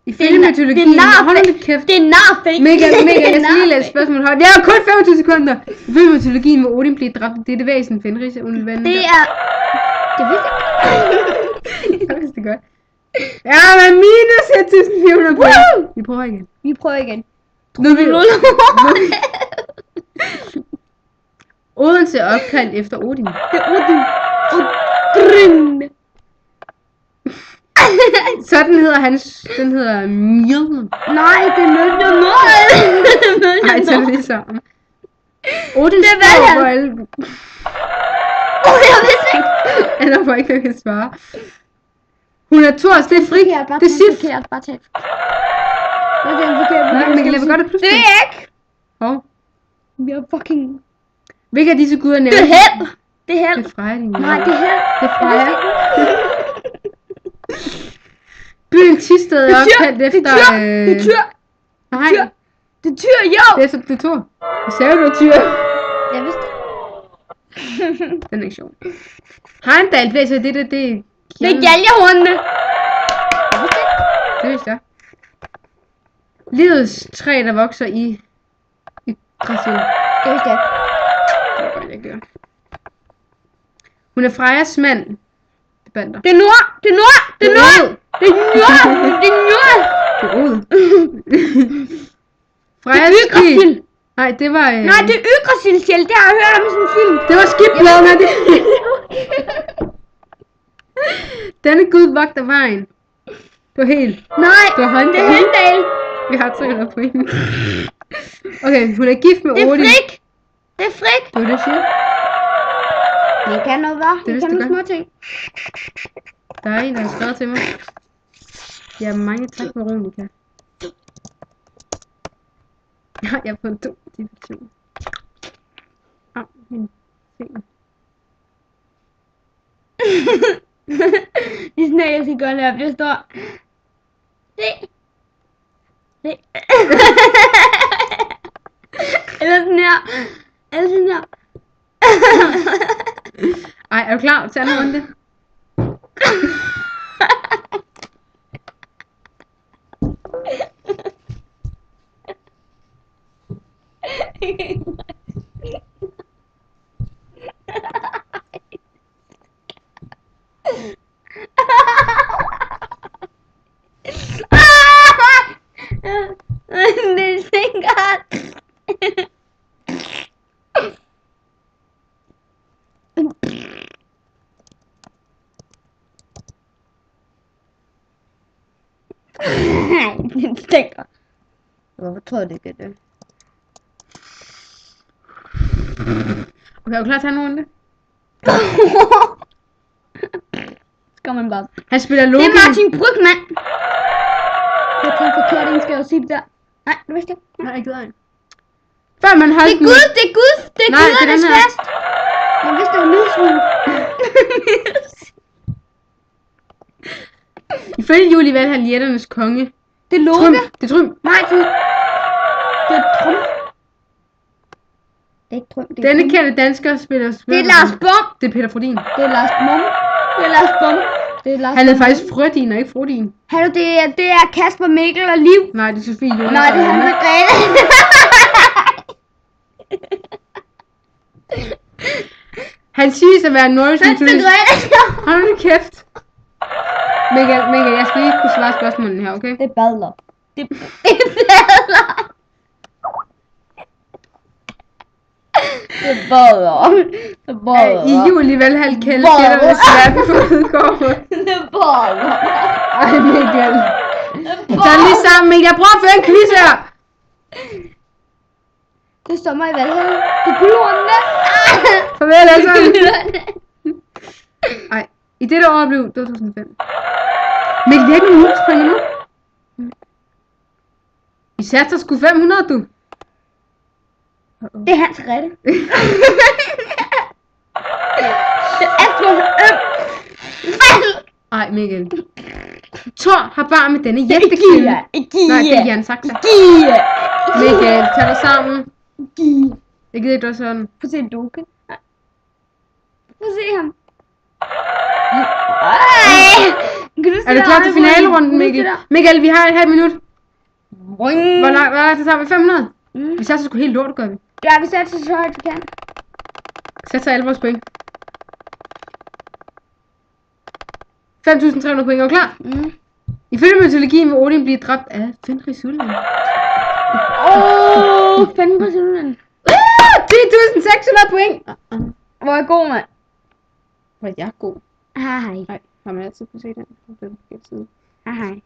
Ifølge mytologien, hold nu kæft. Det er narfake. Mega, jeg skal lige læse spørgsmålet højt. Vi har kun 25 sekunder. Ifølge mytologien, hvor Odin blev dræbt, det er det væsen, Fenris ulven. Det er... Det vidste jeg. Jeg vidste det godt. Ja, men minus 1400 point. Vi prøver igen. Nu er vi... Odense er opkaldt efter Odin. Det er Odin. Odin. Sådan hedder hans... Den hedder Mjølner. Nej, det er Mjølner. Nej, tag det lige sammen. Odin Det er står på alle... Jeg vidste ikke. Eller for ikke, hvad jeg kan svare. Hun er Thors, det er Frik. Det er Sif. Bare tag. Det er den forkerte. Nej, men jeg vil godt have plus. Det er jeg ikke. Hov. Vi er fucking... Hvilke af disse guder nævnes? Det er held. Det er held. Det er Freja, din Nej, det er held. Det er Freja. Byen Thisted er opkaldt efter... Det er tyr. Nej. Det er tyr, jo. Det er så det er Thor. Hvad sagde du, tyr? Jeg vidste. Den er ikke sjov. Heimdall, det er det er... Det er galgehornene. Det vidste jeg. Livets træ, der vokser i Brasil. Det vidste jeg. Det var godt, jeg gør. Hun er Frejas mand. Det bander. Det er nord. Det er nord. Det er nord. Det er nord. Det er nord. Det er Od. Frejas skib. Nej, det var... Nej, det er Yggdrasil. Det har jeg hørt om i sådan en film. Det var skibladene. Denne gud vogter vejen. Det var helt. Nej, det var det er Heimdall. Vi har 300 point. Okay, hun er gift med Odin. Det er Frik. Det er Frik. Det var det, jeg siger. Det kan noget, hva'? Det kan nogle små ting. Der er en, der har skrevet til mig. Ja, mange tak, Veronica. Ja, jeg har fået 2 division. Min finger. Det er sådan, jeg skal gøre, når jeg bliver stor. Se. Se. Eller sådan her. Eller sådan her. Ej, er du klar til anden runde? Det stinker. Det stinker. Hvorfor tror du ikke det? Okay, er du klar til anden runde? Skal man bare. Han spiller Loki. Det er Martin Brygman. Jeg tænkte forkert, en skal jo sige det der. Nej, det vidste jeg. Nej, jeg gider ikke. Før man holdt Det er Gud, det er Gud, det er Nej, det er gudernes den her. fest. Jeg vidste, det var midsvin. Ifølge Julie Valhall jætternes konge. Det er Loke. Trym. Det er Trym. Nej, det er Trym. Det er ikke Trym, det er Denne Trym. kendte dansker spiller... Det er Lars Bum. Det er Peter Frodin. Det er Lars Bum. Det er Lars Bum. Det er Lars Han er Bum. faktisk Frødin og ikke Frodin. Hallo, det er Kasper, Mikkel og Liv. Nej, det er Sofie Jonas. Nej, det er og han Anna. med Grete. Han siges at være en nordisk Hans med mytologi. Grete. Hold nu kæft. Mikkel, jeg skal lige kunne svare spørgsmålene her, okay? Det er badler. Det er badler. Det er badler. Det er badler. I Julie Valhall kaldes jætternes verden for udgården. Det er badler. Ej, Mikkel. Tag lige sammen, Mikkel. Jeg prøver at føre en quiz her. Det står mig i Valhall. Det er guldhornene. Farvel alle sammen. Ej, i dette år blev 2005. Mikkel, vi har ikke nogen udspring nu. I satte sgu 500, du. Det er Hans Grete. Det er Ej, Mikkel. Thor har barn med denne jættekvinde. Nej, det er Jan Saxa. Mikkel, tag dig sammen. Jeg gider ikke, du er sådan. Prøv at se Doke. Prøv at se ham. Er du klar til finalerunden, Mikkel? Mikkel, vi har et halvt minut. Hvor langt det sammen? 500? Vi satser sgu helt lort, gør vi. Ja, vi satser så højt vi kan. Satser alle vores point. 5.300 point, er du klar? Ifølge mytologien vil Odin blive dræbt af Fenris Ulven. Fenris Ulven. 10.600 point! Hvor er god, mand? Hvor er jeg god? Hej. Nej, har man altid kunne se den? Hej.